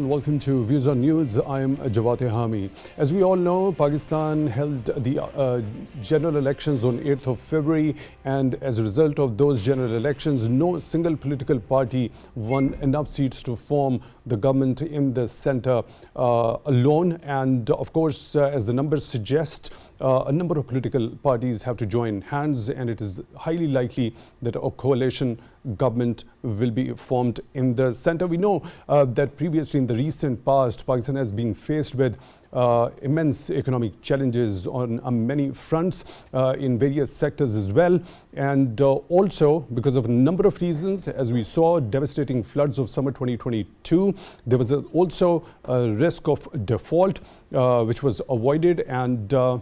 everyone, welcome to Views on News. I am Jawad Tehami. As we all know, Pakistan held the general elections on 8th of February, and as a result of those general elections, no single political party won enough seats to form the government in the center alone. And of course, as the numbers suggest, a number of political parties have to join hands, and it is highly likely that a coalition government will be formed in the center. We know that previously in the recent past, Pakistan has been faced with immense economic challenges on many fronts in various sectors as well. And also because of a number of reasons, as we saw devastating floods of summer 2022, there was also a risk of default which was avoided, and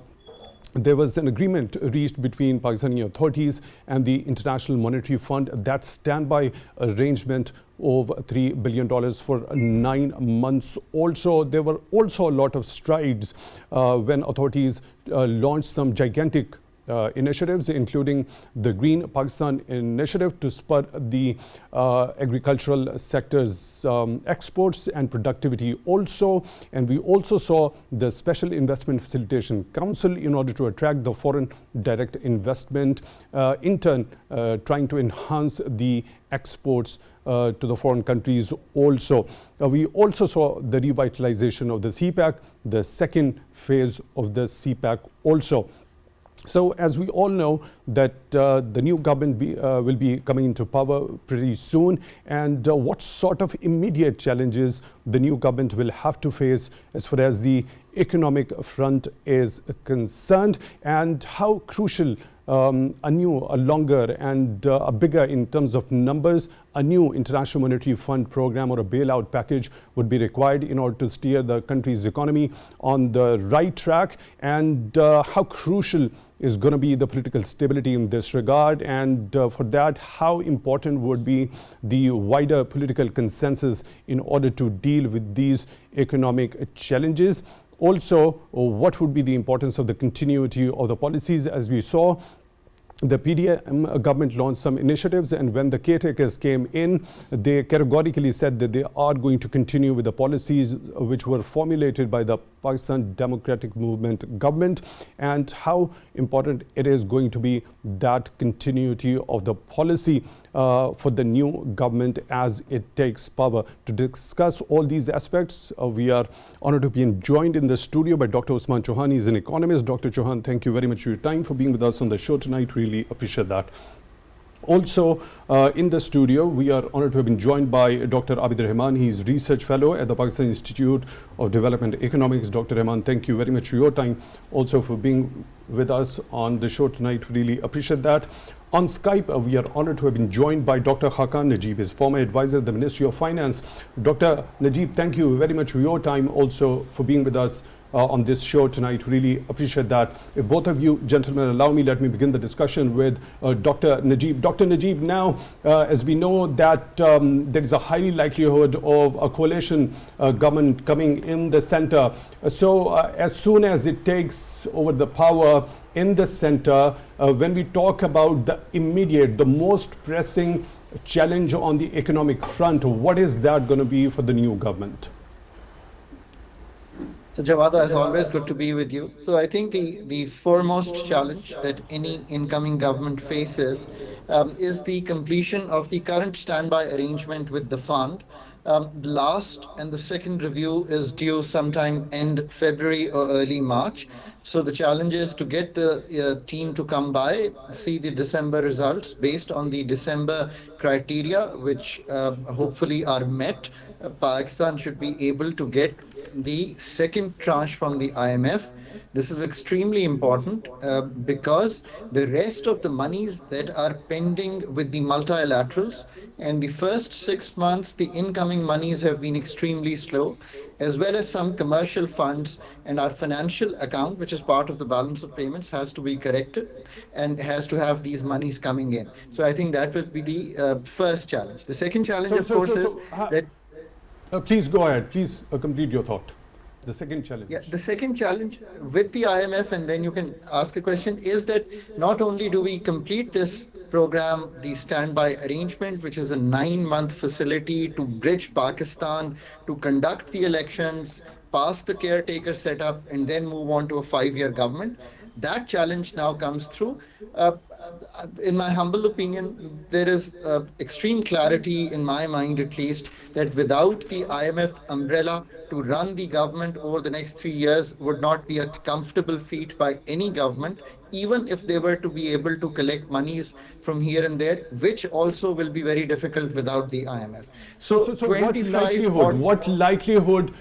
there was an agreement reached between Pakistani authorities and the International Monetary Fund, that standby arrangement of $3 billion for 9 months. Also, there were also a lot of strides when authorities launched some gigantic initiatives, including the Green Pakistan initiative to spur the agricultural sector's exports and productivity also. And we also saw the Special Investment Facilitation Council in order to attract the foreign direct investment, in turn trying to enhance the exports to the foreign countries also. We also saw the revitalization of the CPAC, the second phase of the CPAC also. So as we all know that the new government will be coming into power pretty soon, and what sort of immediate challenges the new government will have to face as far as the economic front is concerned, and how crucial a longer and a bigger in terms of numbers, a new International Monetary Fund program or a bailout package would be required in order to steer the country's economy on the right track, and how crucial is going to be the political stability in this regard, and for that, how important would be the wider political consensus in order to deal with these economic challenges. Also, what would be the importance of the continuity of the policies? As we saw, the PIDE government launched some initiatives, and when the caretakers came in, they categorically said that they are going to continue with the policies which were formulated by the Pakistan Democratic Movement government, and how important it is going to be that continuity of the policy for the new government as it takes power. To discuss all these aspects, we are honored to be joined in the studio by Dr. Usman Chohan. He's an economist. Dr. Chohan, thank you very much for your time, for being with us on the show tonight. Really appreciate that. Also in the studio, we are honored to have been joined by Dr. Abid Rehman. He's Research Fellow at the Pakistan Institute of Development Economics. Dr. Rehman, thank you very much for your time, also for being with us on the show tonight. Really appreciate that. On Skype, we are honored to have been joined by Dr. Khaqan Najeeb, his former advisor at the Ministry of Finance. Dr. Najeeb, thank you very much for your time, also for being with us on this show tonight. Really appreciate that. If both of you gentlemen allow me, let me begin the discussion with Dr. Najeeb. Dr. Najeeb, now as we know that there is a high likelihood of a coalition government coming in the center. So as soon as it takes over the power in the center, when we talk about the immediate, the most pressing challenge on the economic front, what is that going to be for the new government? So Jawad, as always, good to be with you. So I think the foremost challenge that any incoming government faces is the completion of the current standby arrangement with the fund. The last and the second review is due sometime end February or early March. So the challenge is to get the team to come by, see the December results based on the December criteria, which hopefully are met. Pakistan should be able to get the second tranche from the IMF. This is extremely important because the rest of the monies that are pending with the multilaterals, and the first 6 months, the incoming monies have been extremely slow, as well as some commercial funds, and our financial account, which is part of the balance of payments, has to be corrected and has to have these monies coming in. So I think that will be the first challenge. The second challenge, is that... Please go ahead. Please complete your thought. The second Yeah, challenge. the second challenge with the IMF, and then you can ask a question, is that not only do we complete this program, the standby arrangement, which is a 9 month facility to bridge Pakistan, to conduct the elections, pass the caretaker setup, and then move on to a 5 year government. That challenge now comes through. In my humble opinion, there is extreme clarity in my mind, at least, that without the IMF umbrella, to run the government over the next 3 years would not be a comfortable feat by any government, even if they were to be able to collect monies from here and there, which also will be very difficult without the IMF. So, So so what 25 likelihood, odd. what likelihood,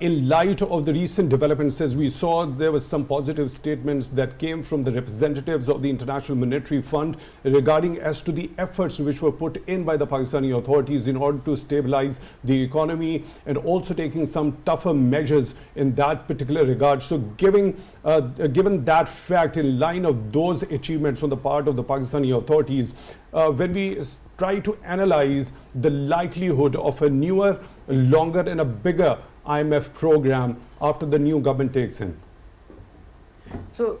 in light of the recent developments, as we saw, there was some positive statements that came from the representatives of the International Monetary Fund regarding as to the efforts which were put in by the Pakistani authorities in order to stabilize the economy and also taking some tougher measures in that particular regard. So, given that fact, in line of those achievements on the part of the Pakistani authorities, when we try to analyze the likelihood of a newer, longer, and a bigger IMF program after the new government takes in? So,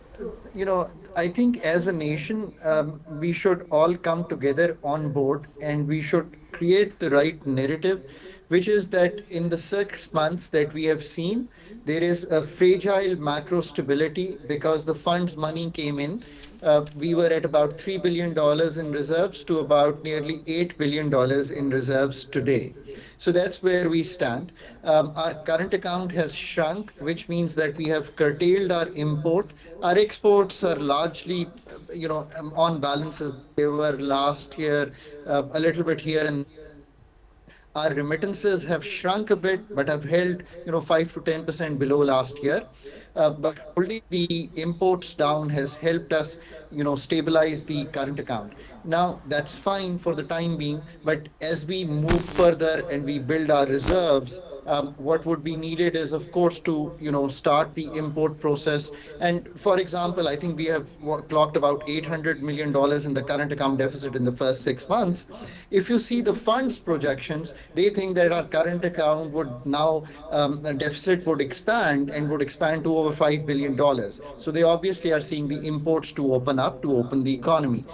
I think as a nation, we should all come together on board, and we should create the right narrative, which is that in the 6 months that we have seen, there is a fragile macro stability because the fund's money came in. We were at about $3 billion in reserves to about nearly $8 billion in reserves today. So that's where we stand. Our current account has shrunk, which means that we have curtailed our import. Our exports are largely, on balances they were last year, a little bit here and our remittances have shrunk a bit, but have held, 5 to 10% below last year. But holding the imports down has helped us, stabilize the current account. Now, that's fine for the time being, but as we move further and we build our reserves, what would be needed is, of course, to start the import process. And for example, I think we have clocked about $800 million in the current account deficit in the first 6 months. If you see the funds projections, they think that our current account would now the deficit would expand and would expand to over $5 billion. So they obviously are seeing the imports to open up to open the economy.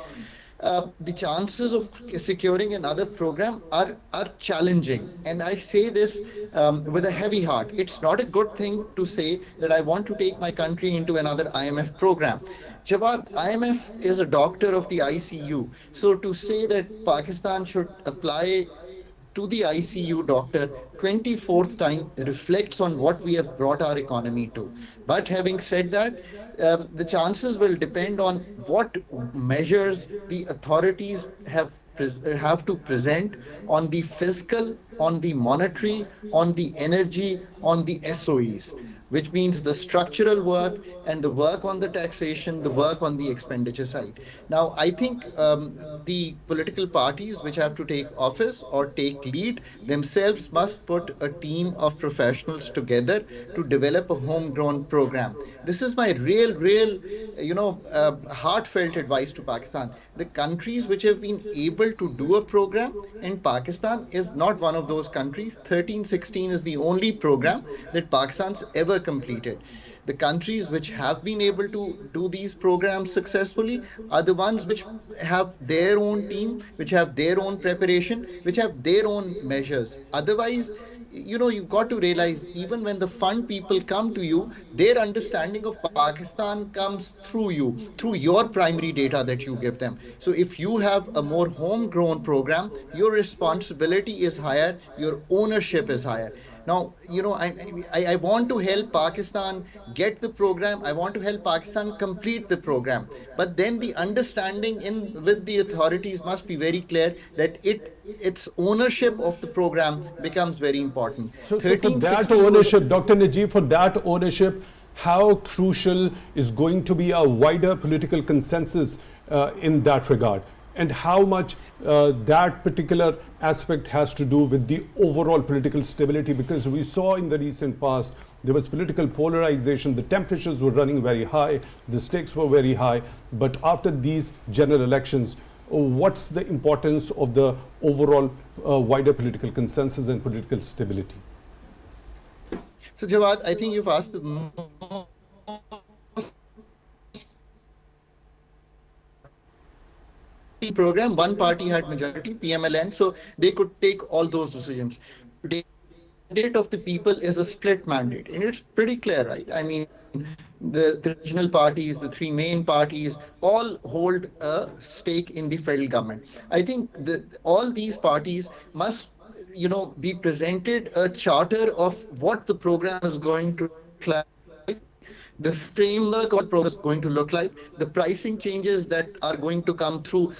The chances of securing another program are challenging. And I say this with a heavy heart. It's not a good thing to say that I want to take my country into another IMF program. Jawad, IMF is a doctor of the ICU. So to say that Pakistan should apply to the ICU doctor 24th time reflects on what we have brought our economy to. But having said that, the chances will depend on what measures the authorities have to present on the fiscal, on the monetary, on the energy, on the SOEs, which means the structural work and the work on the taxation, the work on the expenditure side. Now, I think the political parties which have to take office or take lead themselves must put a team of professionals together to develop a homegrown program. This is my real, heartfelt advice to Pakistan. The countries which have been able to do a program, and Pakistan is not one of those countries. 1316 is the only program that Pakistan's ever completed. The countries which have been able to do these programs successfully are the ones which have their own team, which have their own preparation, which have their own measures. Otherwise, you've got to realize, even when the fund people come to you, their understanding of Pakistan comes through you, through your primary data that you give them. So if you have a more homegrown program, your responsibility is higher, your ownership is higher. Now, I want to help Pakistan get the program. I want to help Pakistan complete the program. But then the understanding with the authorities must be very clear that its ownership of the program becomes very important. So for that 1316 was ownership, Dr. Najeeb, for that ownership, how crucial is going to be a wider political consensus in that regard? And how much that particular aspect has to do with the overall political stability? Because we saw in the recent past, there was political polarization, the temperatures were running very high, the stakes were very high. But after these general elections, what's the importance of the overall wider political consensus and political stability? So, Jawad, I think you've asked the most program. One party had majority, PMLN, so they could take all those decisions. Today, mandate of the people is a split mandate, and it's pretty clear, right? I mean, the regional parties, the three main parties, all hold a stake in the federal government. I think all these parties must, be presented a charter of what the program is going to look like, the framework of what the program is going to look like, the pricing changes that are going to come through,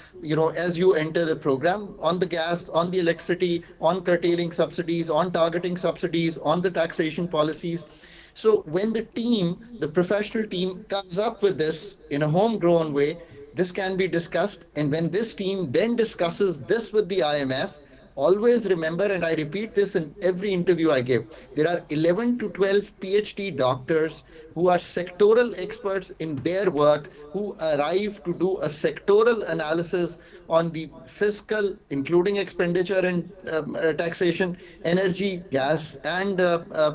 as you enter the program on the gas, on the electricity, on curtailing subsidies, on targeting subsidies, on the taxation policies. So when the team, the professional team, comes up with this in a homegrown way, this can be discussed. And when this team then discusses this with the IMF, always remember, and I repeat this in every interview I give, there are 11 to 12 PhD doctors who are sectoral experts in their work, who arrive to do a sectoral analysis on the fiscal, including expenditure and taxation, energy, gas, and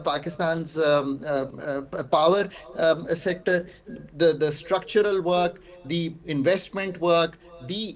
Pakistan's power sector, the structural work, the investment work, the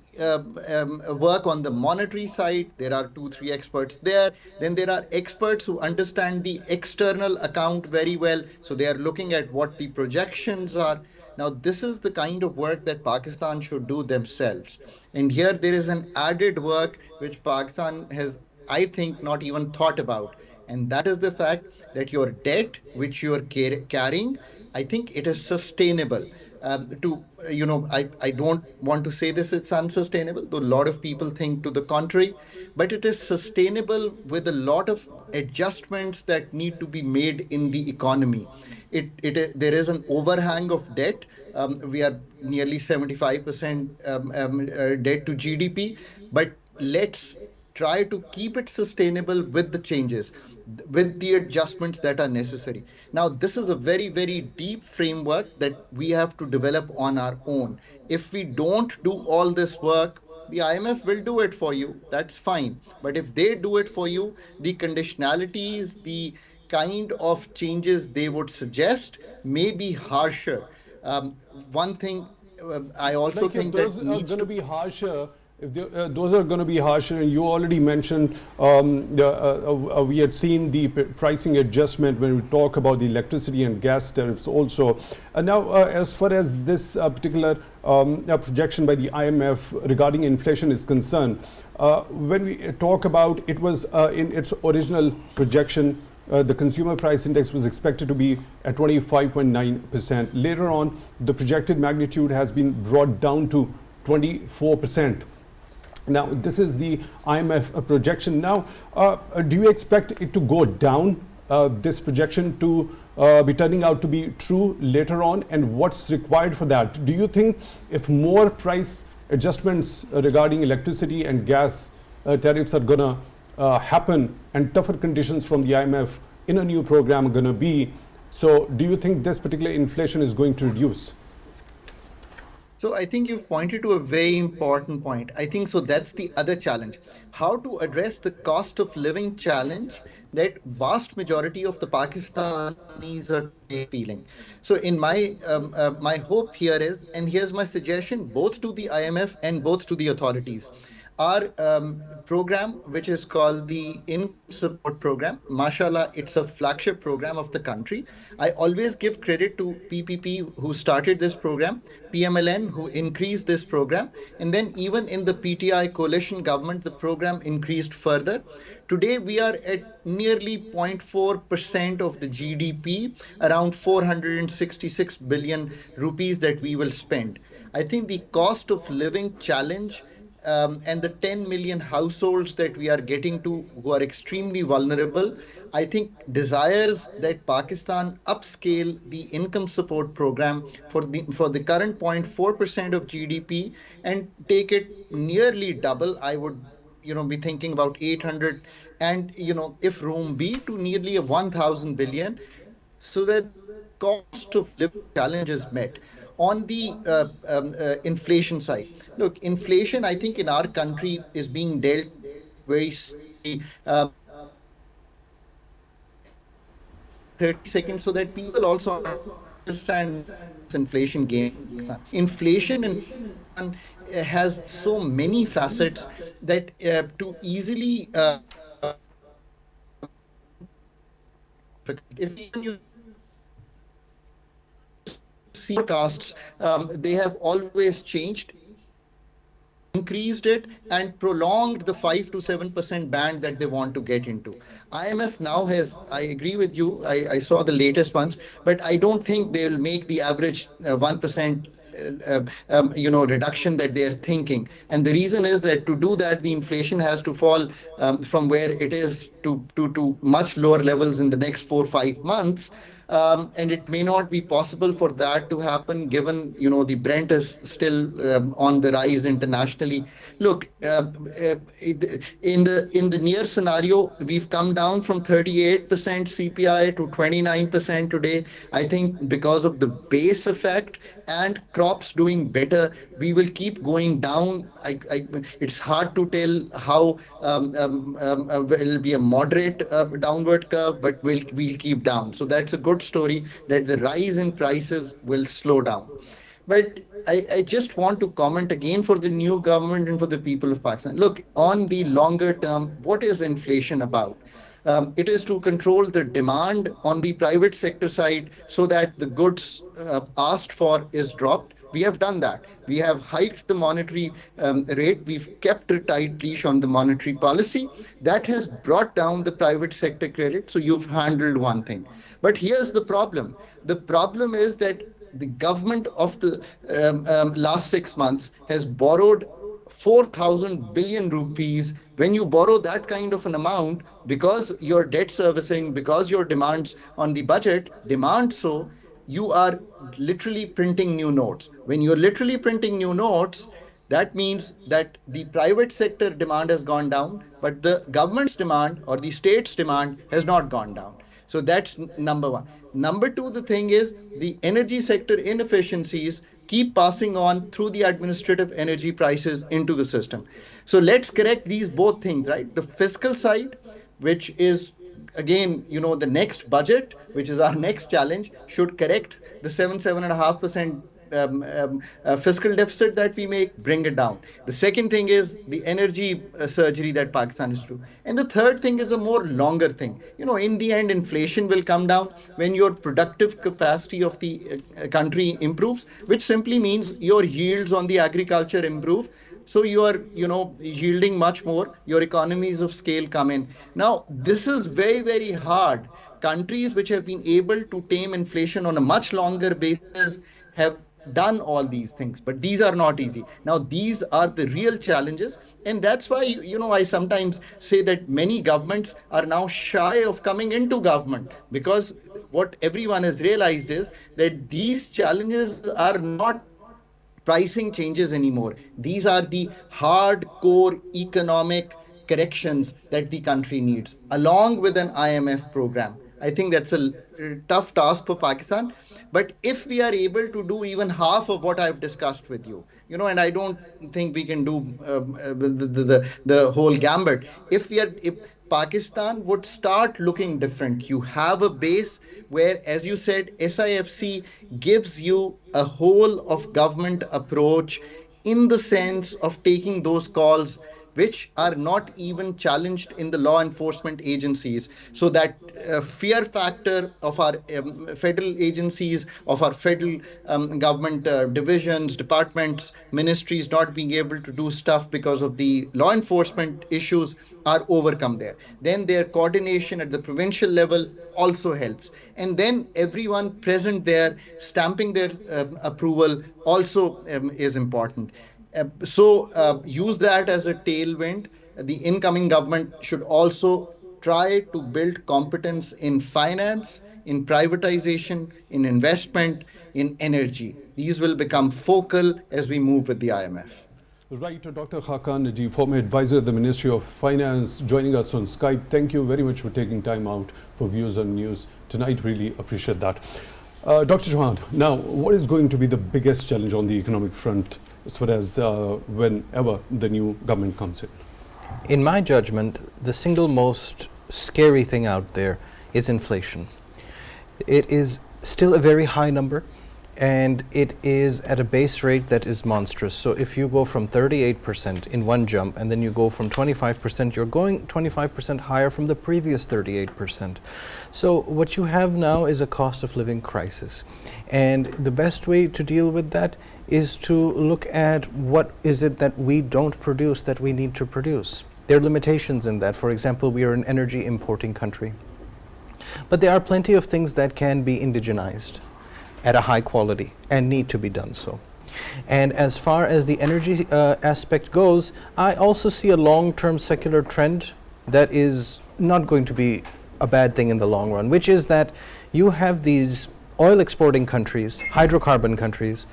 work on the monetary side. There are two, three experts there. Then there are experts who understand the external account very well. So they are looking at what the projections are. Now, this is the kind of work that Pakistan should do themselves. And here there is an added work which Pakistan has, I think, not even thought about. And that is the fact that your debt, which you are carrying, I think it is sustainable. I don't want to say this, it's unsustainable, though a lot of people think to the contrary, but it is sustainable with a lot of adjustments that need to be made in the economy. There is an overhang of debt. We are nearly 75% debt to GDP, but let's try to keep it sustainable with the changes, with the adjustments that are necessary. Now, this is a very, very deep framework that we have to develop on our own. If we don't do all this work, the IMF will do it for you. That's fine. But if they do it for you, the conditionalities, the kind of changes they would suggest may be harsher. One thing I also Like if think those that are needs going to to. be harsher, if those are going to be harsher, and you already mentioned we had seen the pricing adjustment when we talk about the electricity and gas tariffs also. And now, as far as this particular projection by the IMF regarding inflation is concerned, when we talk about it was in its original projection, the consumer price index was expected to be at 25.9%. Later on, the projected magnitude has been brought down to 24%. Now, this is the IMF projection. Now, do you expect it to go down, this projection to be turning out to be true later on? And what's required for that? Do you think if more price adjustments regarding electricity and gas tariffs are going to happen, and tougher conditions from the IMF in a new program are going to be, so do you think this particular inflation is going to reduce? So I think you've pointed to a very important point. I think so that's the other challenge. How to address the cost of living challenge that vast majority of the Pakistanis are feeling. So in my hope here is, and here's my suggestion, both to the IMF and both to the authorities. Our program, which is called the Income Support Program, mashallah, it's a flagship program of the country. I always give credit to PPP who started this program, PMLN who increased this program, and then even in the PTI coalition government, the program increased further. Today, we are at nearly 0.4% of the GDP, around 466 billion rupees that we will spend. I think the cost of living challenge and the 10 million households that we are getting to who are extremely vulnerable, I think desires that Pakistan upscale the income support program for the current 0.4% of GDP and take it nearly double. I would be thinking about 800, and if room be, to nearly a 1000 billion, so that cost of living challenge is met. On the inflation side, look, inflation, I think in our country is being dealt very seriously. 30 seconds so that people also understand this inflation game. Inflation in Pakistan has so many facets that to easily if even you see forecasts, they have always changed, increased it, and prolonged the 5 to 7% band that they want to get into. IMF now has, I agree with you, I saw the latest ones, but I don't think they'll make the average 1% reduction that they're thinking. And the reason is that to do that, the inflation has to fall from where it is to much lower levels in the next 4 or 5 months. And it may not be possible for that to happen given the Brent is still on the rise internationally. Look, in the near scenario, we've come down from 38% CPI to 29% today. I think because of the base effect and crops doing better, we will keep going down. It's hard to tell how it'll be a moderate downward curve, but we'll keep down. So that's a good story that the rise in prices will slow down. But I just want to comment again for the new government and for the people of Pakistan. Look, on the longer term, what is inflation about? It is to control the demand on the private sector side so that the goods asked for is dropped. We have done that. We have hiked the monetary rate. We've kept a tight leash on the monetary policy. That has brought down the private sector credit. So you've handled one thing. But here's the problem. The problem is that the government of the last 6 months has borrowed 4,000 billion rupees. When you borrow that kind of an amount, because your debt servicing, because your demands on the budget demand so, you are literally printing new notes. When you're literally printing new notes, that means that the private sector demand has gone down, but the government's demand or the state's demand has not gone down. So that's number one. Number two, the thing is the energy sector inefficiencies keep passing on through the administrative energy prices into the system. So let's correct these both things, right? The fiscal side, which is again, the next budget, which is our next challenge, should correct the 7.5% fiscal deficit that we make, bring it down. The second thing is the energy surgery that Pakistan is through. And the third thing is a more longer thing. In the end, inflation will come down when your productive capacity of the country improves, which simply means your yields on the agriculture improve. So you are, yielding much more. Your economies of scale come in. Now, this is very, very hard. Countries which have been able to tame inflation on a much longer basis have done all these things, but these are not easy. Now, these are the real challenges. And that's why, I sometimes say that many governments are now shy of coming into government, because what everyone has realized is that these challenges are not pricing changes anymore. These are the hardcore economic corrections that the country needs, along with an IMF program. I think that's a tough task for Pakistan. But if we are able to do even half of what I've discussed with you, and I don't think we can do the whole gambit. If Pakistan would start looking different, you have a base where, as you said, SIFC gives you a whole of government approach in the sense of taking those calls which are not even challenged in the law enforcement agencies. So that fear factor of our federal agencies, of our federal government divisions, departments, ministries not being able to do stuff because of the law enforcement issues are overcome there. Then their coordination at the provincial level also helps. And then everyone present there stamping their approval also is important. So use that as a tailwind. The incoming government should also try to build competence in finance, in privatization, in investment, in energy. These will become focal as we move with the IMF. Right, Dr. Khaqan Najeeb, former advisor at the Ministry of Finance, joining us on Skype. Thank you very much for taking time out for Views on News tonight. Really appreciate that. Dr. Chohan, now, what is going to be the biggest challenge on the economic front as far as whenever the new government comes in? In my judgment, the single most scary thing out there is inflation. It is still a very high number, and it is at a base rate that is monstrous. So if you go from 38% in one jump and then you go from 25%, you're going 25% higher from the previous 38%. So what you have now is a cost of living crisis. And the best way to deal with that is to look at what is it that we don't produce that we need to produce. There are limitations in that. For example, we are an energy importing country. But there are plenty of things that can be indigenized at a high quality and need to be done so. And as far as the energy aspect goes, I also see a long-term secular trend that is not going to be a bad thing in the long run, which is that you have these oil exporting countries, hydrocarbon countries,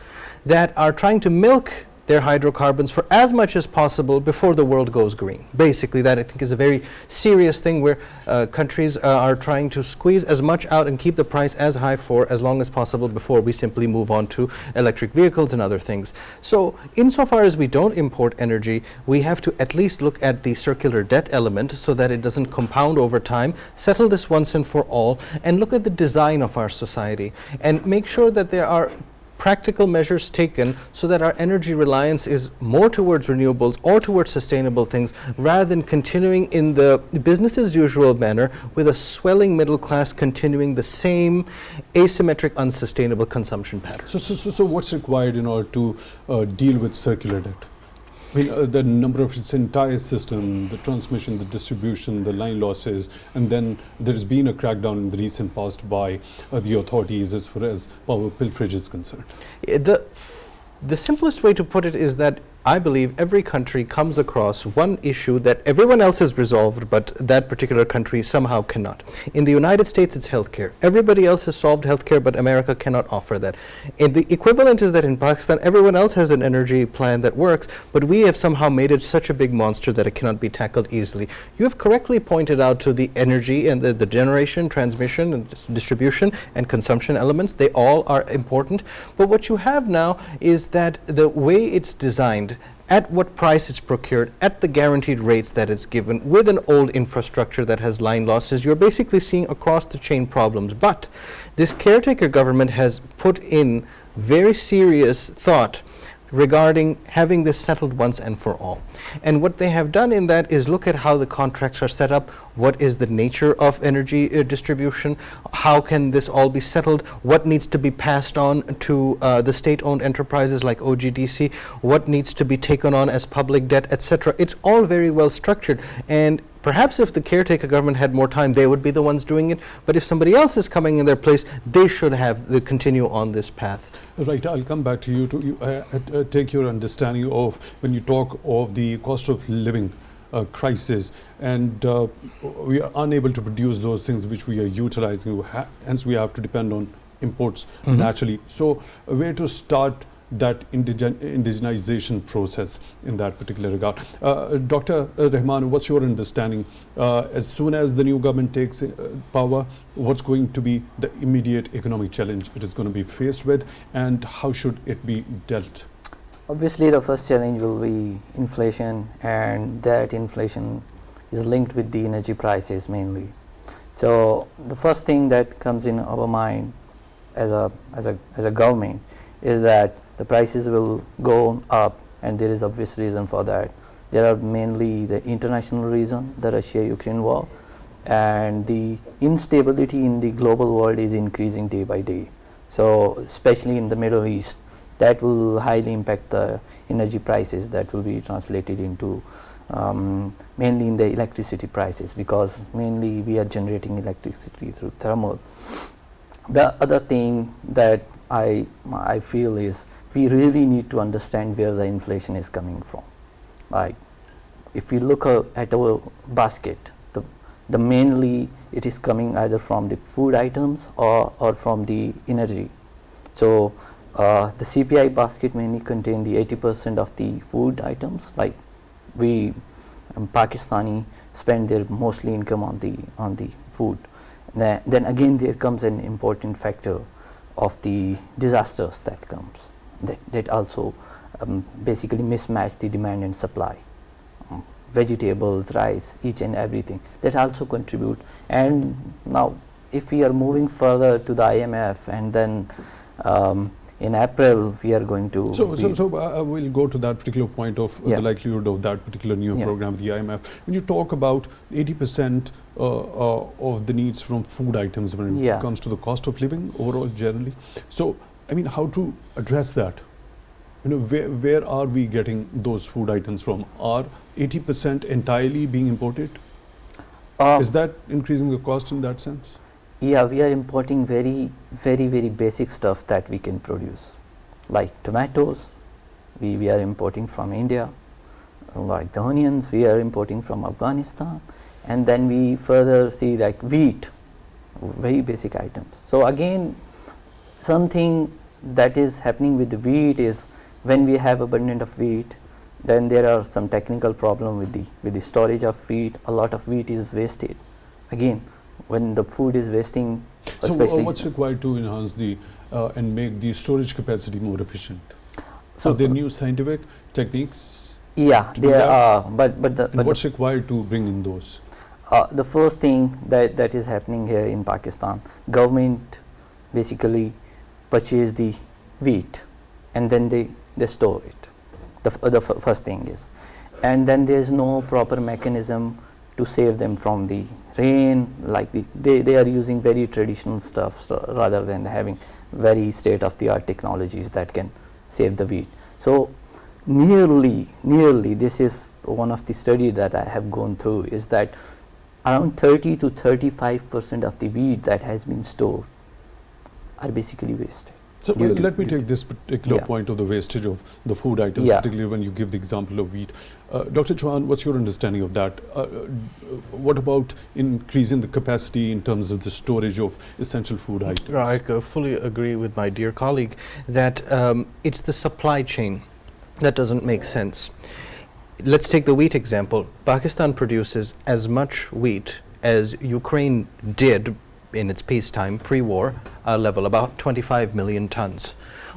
that are trying to milk their hydrocarbons for as much as possible before the world goes green. Basically, that I think is a very serious thing where countries are trying to squeeze as much out and keep the price as high for as long as possible before we simply move on to electric vehicles and other things. So insofar as we don't import energy, we have to at least look at the circular debt element so that it doesn't compound over time, settle this once and for all, and look at the design of our society and make sure that there are practical measures taken so that our energy reliance is more towards renewables or towards sustainable things rather than continuing in the business as usual manner with a swelling middle class continuing the same asymmetric, unsustainable consumption pattern. So what's required in order to deal with circular debt? I mean, the number of its entire system, the transmission, the distribution, the line losses, and then there's been a crackdown in the recent past by the authorities as far as power pilferage is concerned. The simplest way to put it is that I believe every country comes across one issue that everyone else has resolved, but that particular country somehow cannot. In the United States, it's healthcare. Everybody else has solved healthcare, but America cannot offer that. And the equivalent is that in Pakistan, everyone else has an energy plan that works, but we have somehow made it such a big monster that it cannot be tackled easily. You have correctly pointed out to the energy and the generation, transmission, and distribution and consumption elements. They all are important. But what you have now is that the way it's designed, at what price it's procured, at the guaranteed rates that it's given, with an old infrastructure that has line losses, you're basically seeing across the chain problems. But this caretaker government has put in very serious thought regarding having this settled once and for all. And what they have done in that is look at how the contracts are set up, what is the nature of energy distribution, how can this all be settled, what needs to be passed on to the state-owned enterprises like OGDC, what needs to be taken on as public debt, etc. It's all very well structured, and perhaps if the caretaker government had more time, they would be the ones doing it. But if somebody else is coming in their place, they should have the continue on this path. Right, I'll come back to you to take your understanding of when you talk of the cost of living crisis, and we are unable to produce those things which we are utilizing, hence we have to depend on imports naturally. So where to start that indigenization process in that particular regard? Dr. Rehman, what's your understanding? As soon as the new government takes power, what's going to be the immediate economic challenge it is going to be faced with, and how should it be dealt? Obviously, the first challenge will be inflation, and that inflation is linked with the energy prices mainly. So the first thing that comes in our mind as a government is that the prices will go up, and there is obvious reason for that. There are mainly the international reason, the Russia-Ukraine war, and the instability in the global world is increasing day by day. So especially in the Middle East, that will highly impact the energy prices that will be translated into mainly in the electricity prices, because mainly we are generating electricity through thermal. The other thing that I feel is we really need to understand where the inflation is coming from. Like if we look at our basket, the mainly it is coming either from the food items or from the energy. So the CPI basket mainly contain the 80% of the food items. Like we Pakistani spend their mostly income on the food. Then again there comes an important factor of the disasters that comes, that also basically mismatch the demand and supply. Vegetables, rice, each and everything that also contribute. And now if we are moving further to the IMF, and then in April we are going to. We'll go to that particular point of the likelihood of that particular new program, the IMF. When you talk about 80% of the needs from food items when it comes to the cost of living overall generally. So, I mean, how to address that? You know, where are we getting those food items from? Are 80% entirely being imported? Is that increasing the cost in that sense? Yeah, we are importing very basic stuff that we can produce, like tomatoes. We are importing from India, like the onions we are importing from Afghanistan, and then we further see like wheat, very basic items. So again, something that is happening with the wheat is when we have abundant of wheat, then there are some technical problem with the storage of wheat. A lot of wheat is wasted. Again, when the food is wasting. So what's required to enhance the and make the storage capacity more efficient? So there are new scientific techniques. Yeah, there are, but what's required to bring in those? The first thing that is happening here in Pakistan, government basically purchase the wheat and then they store it. The first thing is, and then there is no proper mechanism to save them from the rain. Like they are using very traditional stuff rather than having very state-of-the-art technologies that can save the wheat. So nearly this is one of the studies that I have gone through, is that around 30 to 35% of the wheat that has been stored are basically wasted. So let me take this particular point of the wastage of the food items, particularly when you give the example of wheat. Dr. Chohan, what's your understanding of that? What about increasing the capacity in terms of the storage of essential food items? I fully agree with my dear colleague that it's the supply chain that doesn't make sense. Let's take the wheat example. Pakistan produces as much wheat as Ukraine did in its peacetime, pre-war level, about 25 million tons,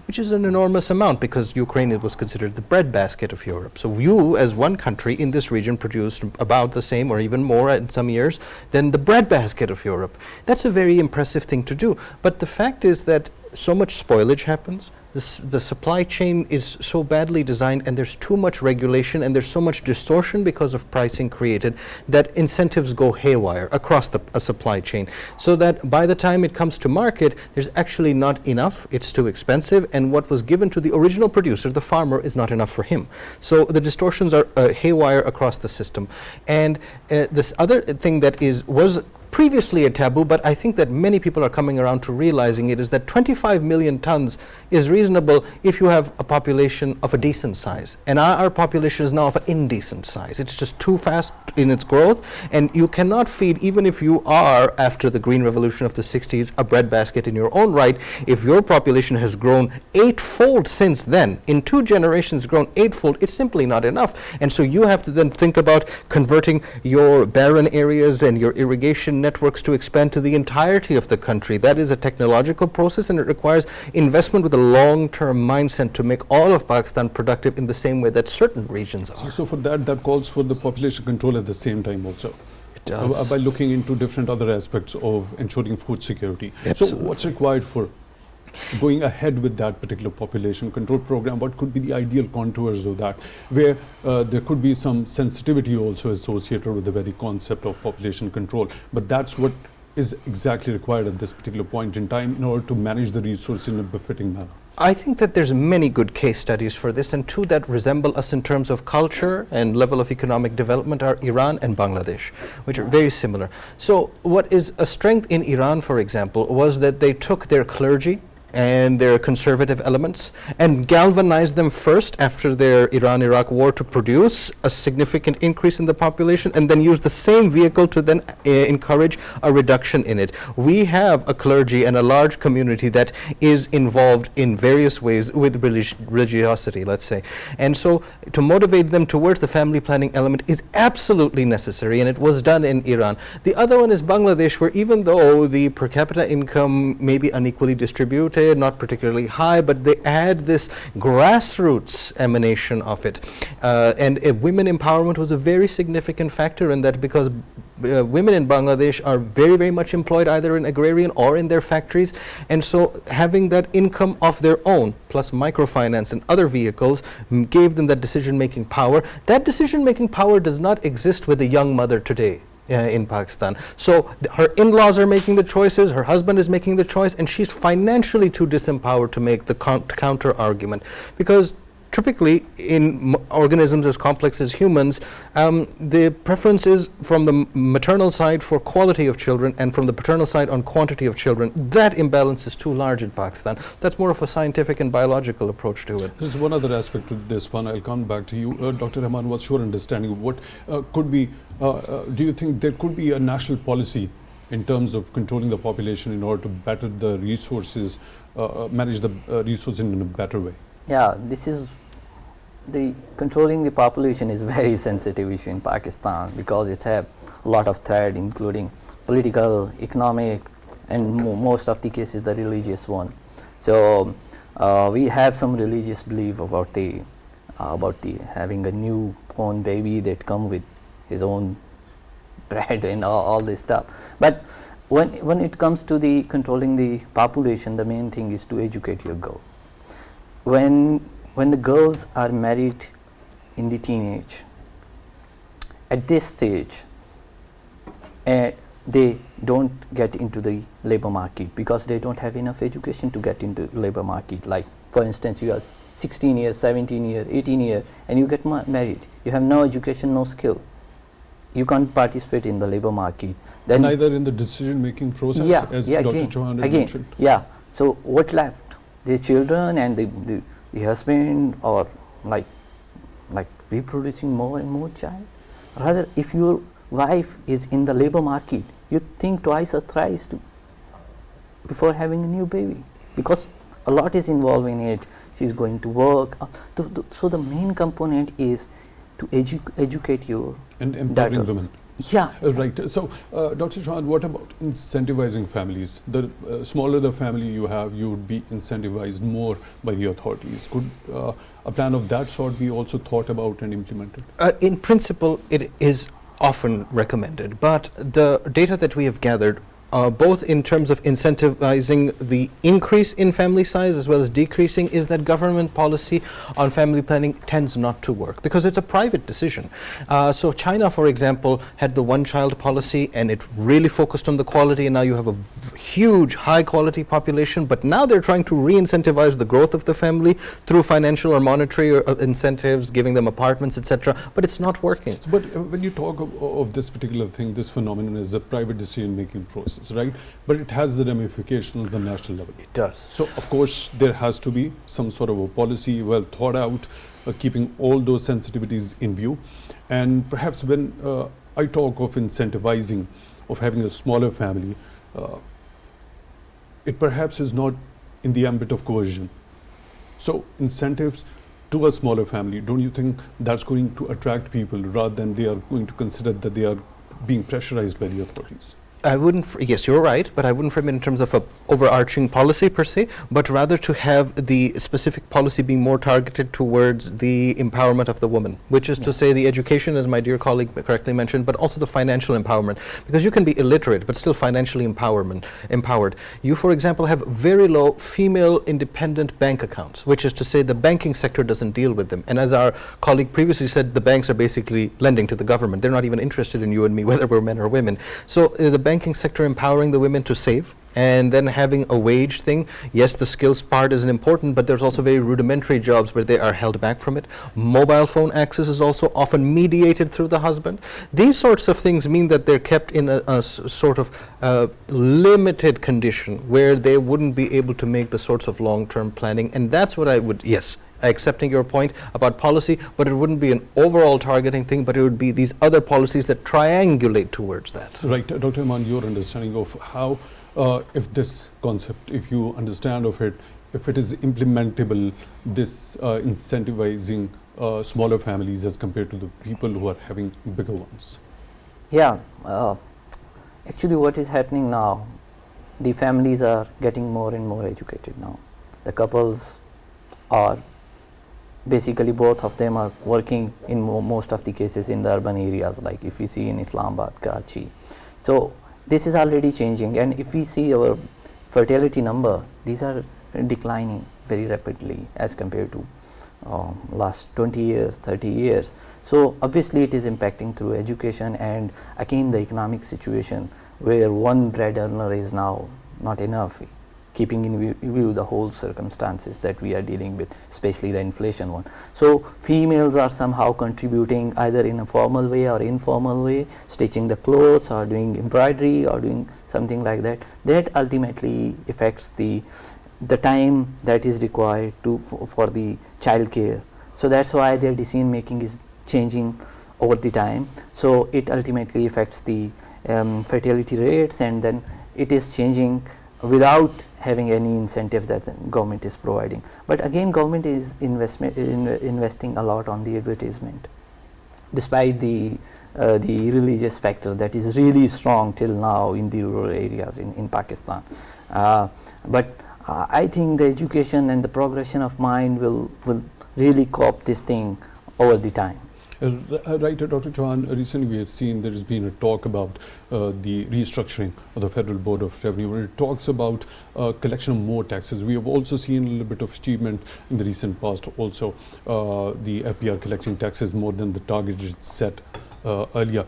which is an enormous amount because Ukraine was considered the breadbasket of Europe. So you, as one country in this region, produced about the same or even more in some years than the breadbasket of Europe. That's a very impressive thing to do. But the fact is that so much spoilage happens. The supply chain is so badly designed, and there's too much regulation, and there's so much distortion because of pricing created, that incentives go haywire across a supply chain, so that by the time it comes to market, there's actually not enough, it's too expensive, and what was given to the original producer, the farmer, is not enough for him. So the distortions are haywire across the system. And this other thing that was previously a taboo, but I think that many people are coming around to realizing it, is that 25 million tons is reasonable if you have a population of a decent size. And our population is now of an indecent size. It's just too fast in its growth, and you cannot feed, even if you are, after the green revolution of the 60s, a breadbasket in your own right. If your population has grown eightfold since then, in 2 generations grown eightfold, it's simply not enough. And so you have to then think about converting your barren areas and your irrigation networks to expand to the entirety of the country. That is a technological process, and it requires investment with a long-term mindset to make all of Pakistan productive in the same way that certain regions are. So for that calls for the population control at the same time also. It does. By looking into different other aspects of ensuring food security. Absolutely. So what's required for going ahead with that particular population control program? What could be the ideal contours of that, where there could be some sensitivity also associated with the very concept of population control, but that's what is exactly required at this particular point in time in order to manage the resource in a befitting manner? I think that there's many good case studies for this, and 2 that resemble us in terms of culture and level of economic development are Iran and Bangladesh, which are very similar. So what is a strength in Iran, for example, was that they took their clergy and their conservative elements and galvanized them first after their Iran-Iraq war to produce a significant increase in the population, and then use the same vehicle to then encourage a reduction in it. We have a clergy and a large community that is involved in various ways with religiosity, let's say. And so to motivate them towards the family planning element is absolutely necessary, and it was done in Iran. The other one is Bangladesh, where even though the per capita income may be unequally distributed, not particularly high, but they add this grassroots emanation of it. And women empowerment was a very significant factor in that, because women in Bangladesh are very, very much employed either in agrarian or in their factories. And so having that income of their own, plus microfinance and other vehicles, gave them that decision-making power. That decision-making power does not exist with a young mother today. In Pakistan. So her in-laws are making the choices, her husband is making the choice, and she's financially too disempowered to make the counter argument. Because typically in organisms as complex as humans, the preference is from the maternal side for quality of children and from the paternal side on quantity of children. That imbalance is too large in Pakistan. That's more of a scientific and biological approach to it. There's one other aspect to this one. I'll come back to you. Dr. Rehman, what's your understanding of what could be, do you think there could be a national policy in terms of controlling the population in order to better the resources, manage the resources in a better way? Yeah, this is the controlling the population is very sensitive issue in Pakistan because it's a lot of threat, including political, economic, and most of the cases the religious one. So we have some religious belief about the having a new born baby that come with his own bread and all this stuff. But when it comes to the controlling the population, the main thing is to educate your girls. When the girls are married in the teenage, at this stage, they don't get into the labor market because they don't have enough education to get into labor market. Like, for instance, you are 16 years, 17 years, 18 years, and you get married. You have no education, no skill. You can't participate in the labor market. Then neither in the decision-making process, as Dr. Chohan had mentioned. Yeah. So what left? The children and the husband, or like reproducing more and more child. Rather, if your wife is in the labor market, you think twice or thrice before having a new baby, because a lot is involved in it. She's going to work. So the main component is to educate your and empowering women. Yeah. Right. So, Dr. Chohan, what about incentivizing families? The smaller the family you have, you would be incentivized more by the authorities. Could a plan of that sort be also thought about and implemented? In principle, it is often recommended, but the data that we have gathered, both in terms of incentivizing the increase in family size as well as decreasing, is that government policy on family planning tends not to work because it's a private decision. So China, for example, had the one-child policy and it really focused on the quality, and now you have a huge high-quality population, but now they're trying to re-incentivize the growth of the family through financial or monetary incentives, giving them apartments, etc., but it's not working. But when you talk of this particular thing, this phenomenon is a private decision-making process, right? But it has the ramifications at the national level. It does. So, of course, there has to be some sort of a policy well thought out, keeping all those sensitivities in view. And perhaps when I talk of incentivizing, of having a smaller family, it perhaps is not in the ambit of coercion. So, incentives to a smaller family, don't you think that's going to attract people rather than they are going to consider that they are being pressurized by the authorities? I wouldn't, yes, you're right, but I wouldn't frame it in terms of a overarching policy per se, but rather to have the specific policy being more targeted towards the empowerment of the woman, which is to say the education, as my dear colleague correctly mentioned, but also the financial empowerment, because you can be illiterate but still financially empowered. You, for example, have very low female independent bank accounts, which is to say the banking sector doesn't deal with them. And as our colleague previously said, the banks are basically lending to the government. They're not even interested in you and me, whether we're men or women. So the banking sector empowering the women to save, and then having a wage thing. Yes, the skills part is important, but there's also very rudimentary jobs where they are held back from it. Mobile phone access is also often mediated through the husband. These sorts of things mean that they're kept in a sort of limited condition where they wouldn't be able to make the sorts of long-term planning, and that's what I would, yes, accepting your point about policy, but it wouldn't be an overall targeting thing, but it would be these other policies that triangulate towards that. Right. Dr. Rehman, your understanding of how, if this concept, if you understand of it, if it is implementable, this incentivizing smaller families as compared to the people who are having bigger ones? Yeah. Actually, what is happening now, the families are getting more and more educated now. The couples are basically both of them are working in most of the cases in the urban areas, like if we see in Islamabad, Karachi. So this is already changing, and if we see our fertility number, these are declining very rapidly as compared to last 20 years, 30 years. So obviously it is impacting through education, and again the economic situation where one bread earner is now not enough, keeping in view the whole circumstances that we are dealing with, especially the inflation one. So females are somehow contributing either in a formal way or informal way, stitching the clothes or doing embroidery or doing something like that. That ultimately affects the time that is required for the child care. So that's why their decision making is changing over the time. So it ultimately affects the fertility rates, and then it is changing without having any incentive that the government is providing. But again, government is investing a lot on the advertisement, despite the religious factor that is really strong till now in the rural areas in Pakistan. But I think the education and the progression of mind will really cope this thing over the time. Right, Dr. Chohan, recently we have seen there has been a talk about the restructuring of the Federal Board of Revenue, where it talks about collection of more taxes. We have also seen a little bit of achievement in the recent past, also the FPR collecting taxes more than the target it set earlier.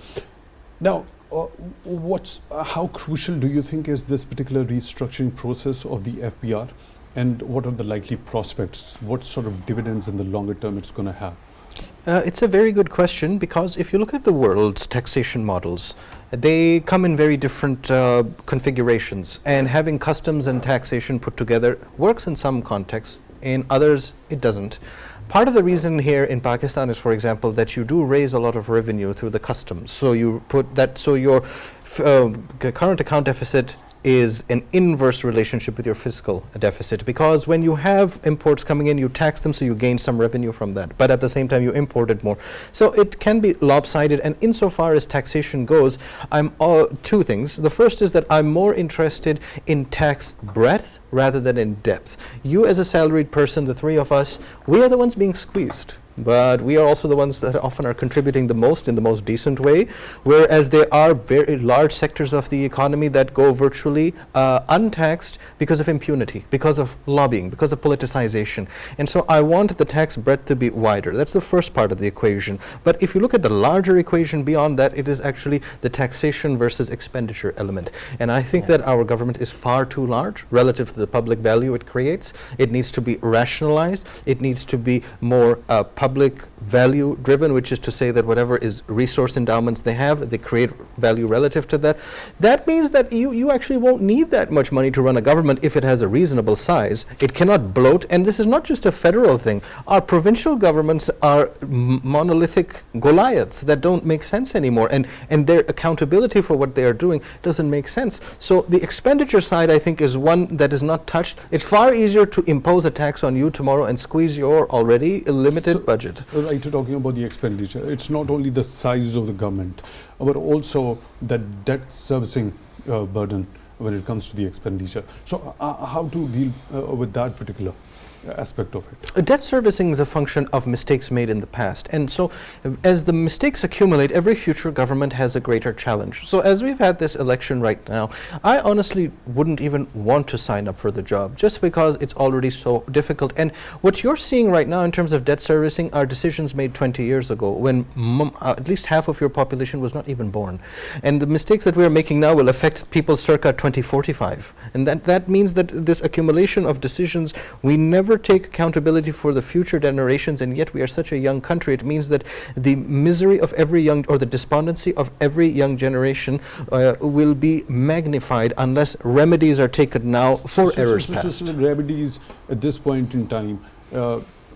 Now, how crucial do you think is this particular restructuring process of the FPR, and what are the likely prospects? What sort of dividends in the longer term it's going to have? It's a very good question, because if you look at the world's taxation models, they come in very different configurations, and having customs and taxation put together works in some contexts, in others it doesn't. Part of the reason here in Pakistan is, for example, that you do raise a lot of revenue through the customs. So you put that, so your current account deficit is an inverse relationship with your fiscal deficit, because when you have imports coming in, you tax them, so you gain some revenue from that, but at the same time you imported more. So it can be lopsided, and insofar as taxation goes, I'm two things. The first is that I'm more interested in tax breadth rather than in depth. You as a salaried person, the three of us, we are the ones being squeezed, but we are also the ones that often are contributing the most in the most decent way, whereas there are very large sectors of the economy that go virtually untaxed because of impunity, because of lobbying, because of politicization. And so I want the tax breadth to be wider. That's the first part of the equation. But if you look at the larger equation beyond that, it is actually the taxation versus expenditure element. And I think that our government is far too large relative to the public value it creates. It needs to be rationalized. It needs to be more public value driven, which is to say that whatever is resource endowments they have, they create value relative to that. That means that you actually won't need that much money to run a government if it has a reasonable size. It cannot bloat, and this is not just a federal thing. Our provincial governments are monolithic Goliaths that don't make sense anymore, and their accountability for what they are doing doesn't make sense. So the expenditure side, I think, is one that is not touched. It's far easier to impose a tax on you tomorrow and squeeze your already limited budget. Right, talking about the expenditure, it's not only the size of the government, but also the debt servicing burden when it comes to the expenditure. So how to deal with that particular aspect of it? Debt servicing is a function of mistakes made in the past, and so as the mistakes accumulate, every future government has a greater challenge. So as we've had this election right now, I honestly wouldn't even want to sign up for the job, just because it's already so difficult. And what you're seeing right now in terms of debt servicing are decisions made 20 years ago, when at least half of your population was not even born. And the mistakes that we're making now will affect people circa 2045. And that means that this accumulation of decisions, we never take accountability for the future generations, and yet we are such a young country. It means that the misery of every young, or the despondency of every young generation will be magnified unless remedies are taken now for errors past. So remedies at this point in time,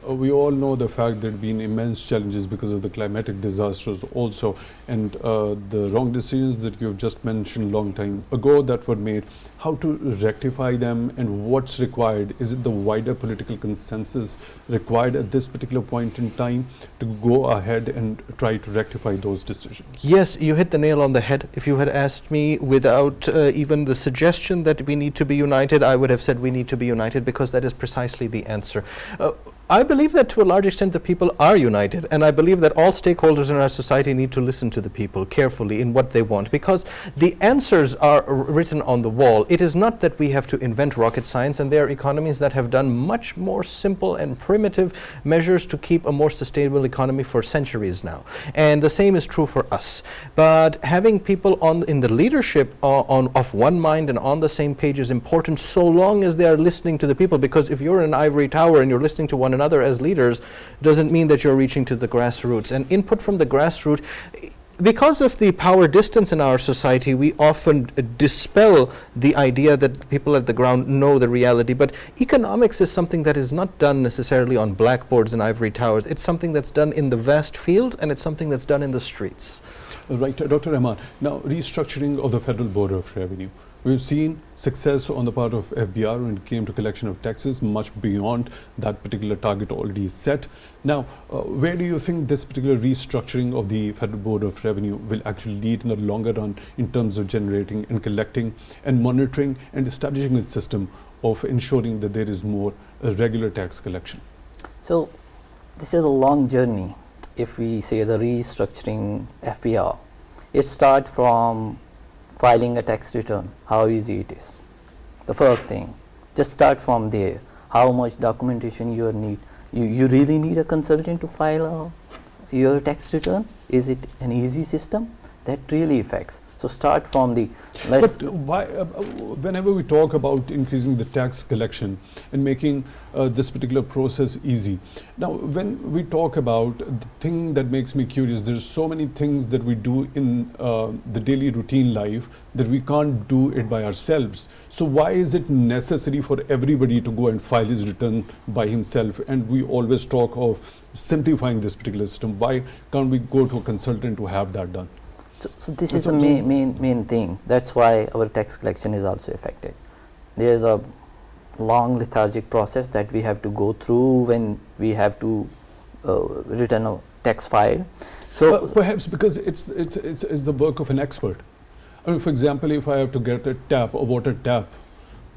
we all know the fact there have been immense challenges because of the climatic disasters also, and the wrong decisions that you have just mentioned long time ago that were made. How to rectify them, and what's required? Is it the wider political consensus required at this particular point in time to go ahead and try to rectify those decisions? Yes, you hit the nail on the head. If you had asked me without even the suggestion that we need to be united, I would have said we need to be united, because that is precisely the answer. I believe that to a large extent the people are united, and I believe that all stakeholders in our society need to listen to the people carefully in what they want, because the answers are written on the wall. It is not that we have to invent rocket science, and there are economies that have done much more simple and primitive measures to keep a more sustainable economy for centuries now. And the same is true for us. But having people in the leadership of one mind and on the same page is important, so long as they are listening to the people, because if you're in an ivory tower and you're listening to one another as leaders, doesn't mean that you're reaching to the grassroots. And input from the grassroots, because of the power distance in our society, we often dispel the idea that people at the ground know the reality. But economics is something that is not done necessarily on blackboards and ivory towers. It's something that's done in the vast field, and it's something that's done in the streets. Right, Dr. Rehman. Now, restructuring of the Federal Board of Revenue. We've seen success on the part of FBR when it came to collection of taxes, much beyond that particular target already set. Now, where do you think this particular restructuring of the Federal Board of Revenue will actually lead in the longer run in terms of generating and collecting and monitoring and establishing a system of ensuring that there is more regular tax collection? So, this is a long journey. If we say the restructuring FBR, it starts from filing a tax return, how easy it is. The first thing, just start from there. How much documentation you need. You really need a consultant to file your tax return? Is it an easy system? That really affects. So start from the. But why, whenever we talk about increasing the tax collection and making this particular process easy, now when we talk about the thing that makes me curious, there's so many things that we do in the daily routine life that we can't do it by ourselves. So why is it necessary for everybody to go and file his return by himself? And we always talk of simplifying this particular system. Why can't we go to a consultant to have that done? So this is the main thing. That's why our tax collection is also affected. There is a long lethargic process that we have to go through when we have to return a tax file. So perhaps because it's the work of an expert. I mean, for example, if I have to get a water tap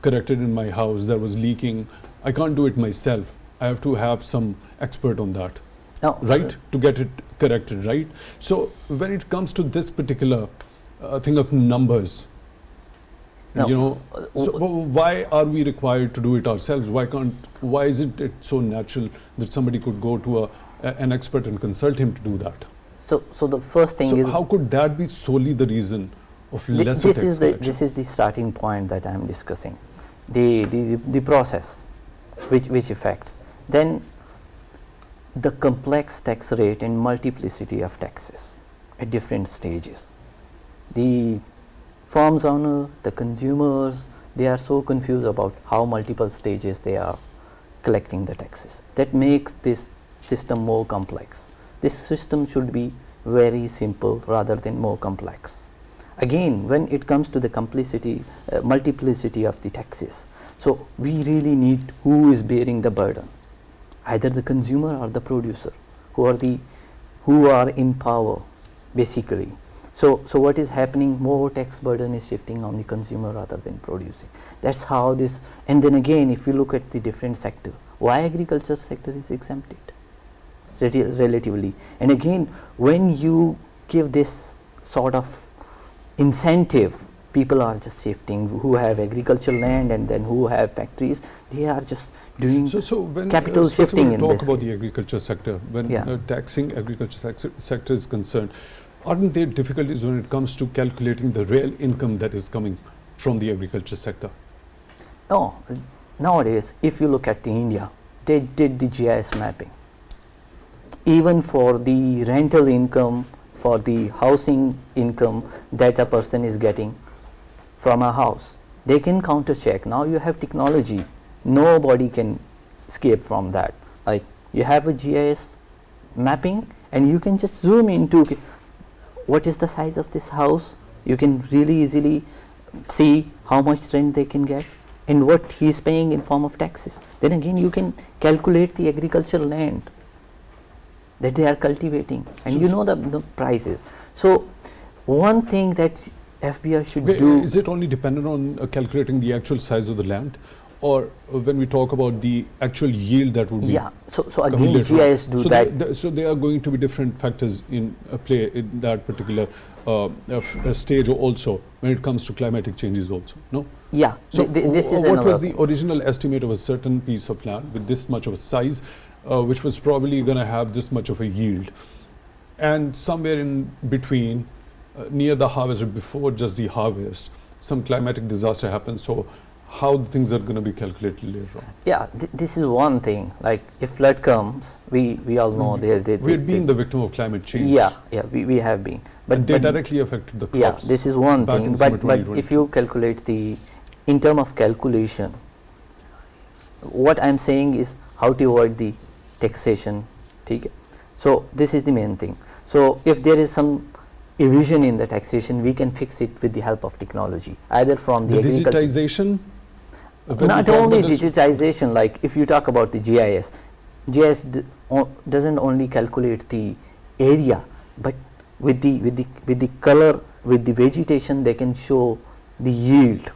corrected in my house that was leaking, I can't do it myself. I have to have some expert on that. No, right, to get it corrected, right? So when it comes to this particular thing of numbers, no, you know, so why are we required to do it ourselves? Why isn't it so natural that somebody could go to an expert and consult him to do that? So the first thing is, how could that be solely the reason of lesser tax collection? This is the starting point that I am discussing, the process, which affects. Then the complex tax rate and multiplicity of taxes at different stages. The firms owner, the consumers, they are so confused about how multiple stages they are collecting the taxes. That makes this system more complex. This system should be very simple rather than more complex. Again, when it comes to the multiplicity of the taxes, so we really need who is bearing the burden. Either the consumer or the producer, who are in power, basically. So what is happening? More tax burden is shifting on the consumer rather than producing. That's how this. And then again, if you look at the different sector, why agriculture sector is exempted relatively? And again, when you give this sort of incentive, people are just shifting. Who have agricultural land and then who have factories, they are just doing when capital shifting in this. Talk about the agriculture sector, when taxing agriculture sector is concerned, aren't there difficulties when it comes to calculating the real income that is coming from the agriculture sector? No, nowadays, if you look at India, they did the GIS mapping. Even for the rental income, for the housing income that a person is getting from a house, they can counter check. Now you have technology. Nobody can escape from that. Like, you have a GIS mapping and you can just zoom into what is the size of this house. You can really easily see how much rent they can get and what he is paying in form of taxes. Then again, you can calculate the agricultural land that they are cultivating, and you know the prices. So one thing that FBR should do. Is it only dependent on calculating the actual size of the land, or when we talk about the actual yield that would be? Yeah, so coming again later on? GIS do So that. so there are going to be different factors in play in that particular stage also when it comes to climatic changes also, no? Yeah, So this is what another was the thing. original estimate of a certain piece of land with this much of a size, which was probably going to have this much of a yield? And somewhere in between, near the harvest or before just the harvest, some climatic disaster happens. So how things are going to be calculated later on? Yeah, this is one thing. Like if flood comes, we all know We've been the victim of climate change. Yeah, we have been. And they directly affected the yeah, crops. this is one back thing. in summer But if 2022. you calculate in terms of calculation, what I'm saying is how to avoid the taxation. Okay? So this is the main thing. So if there is some erosion in the taxation, we can fix it with the help of technology, either from the agriculture. digitization? When we Not talk only about this- digitization, like if you talk about the GIS, doesn't only calculate the area, but with the color, with the vegetation, they can show the yield.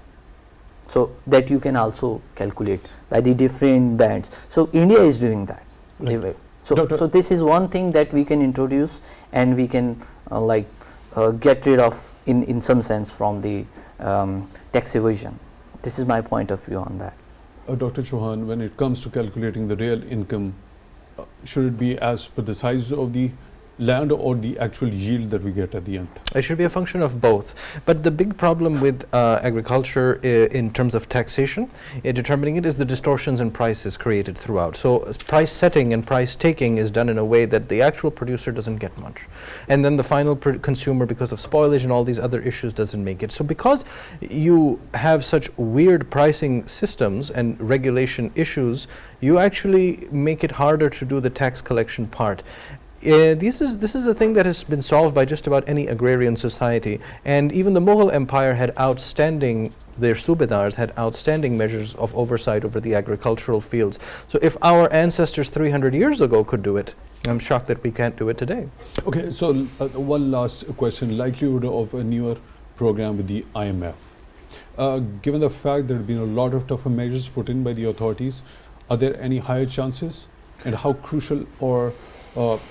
So that you can also calculate by the different bands. So India is doing that. Right. So this is one thing that we can introduce, and we can get rid of in some sense from the tax evasion. This is my point of view on that. Dr. Chohan, when it comes to calculating the real income, should it be as per the size of the land or the actual yield that we get at the end? It should be a function of both. But the big problem with agriculture in terms of taxation, determining it, is the distortions in prices created throughout. So price setting and price taking is done in a way that the actual producer doesn't get much. And then the final consumer, because of spoilage and all these other issues, doesn't make it. So because you have such weird pricing systems and regulation issues, you actually make it harder to do the tax collection part. This is a thing that has been solved by just about any agrarian society, and even the Mughal Empire had their subedars had outstanding measures of oversight over the agricultural fields. So if our ancestors 300 years ago could do it, I'm shocked that we can't do it today. Okay, so one last question, likelihood of a newer program with the IMF. Given the fact there have been a lot of tougher measures put in by the authorities, are there any higher chances, and how crucial or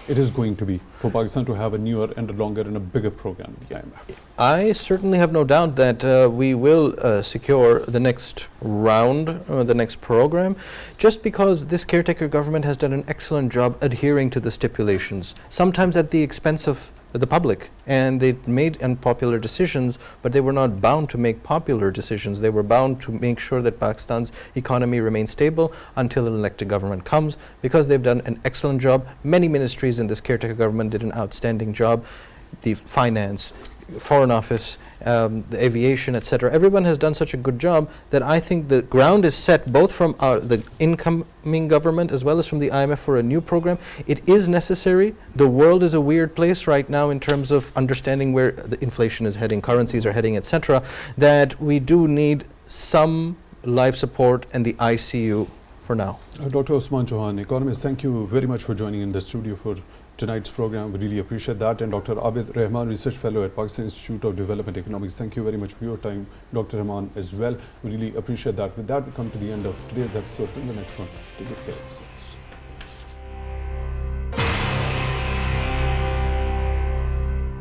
it is going to be for Pakistan to have a newer and a longer and a bigger program with the IMF? I certainly have no doubt that we will secure the next round, the next program, just because this caretaker government has done an excellent job adhering to the stipulations, sometimes at the expense of the public, and they made unpopular decisions, but they were not bound to make popular decisions. They were bound to make sure that Pakistan's economy remains stable until an elected government comes, because they've done an excellent job. Many ministries in this caretaker government did an outstanding job. The finance, foreign office, the aviation, etc. Everyone has done such a good job that I think the ground is set both from the incoming government as well as from the IMF for a new program. It is necessary. The world is a weird place right now in terms of understanding where the inflation is heading, currencies are heading, etc. That we do need some life support and the ICU for now. Dr. Usman Chohan, economist, thank you very much for joining in the studio for tonight's program. We really appreciate that. And Dr. Abid Rehman, Research Fellow at Pakistan Institute of Development Economics. Thank you very much for your time, Dr. Rehman, as well. We really appreciate that. With that, we come to the end of today's episode. In the next one, take good care of yourselves.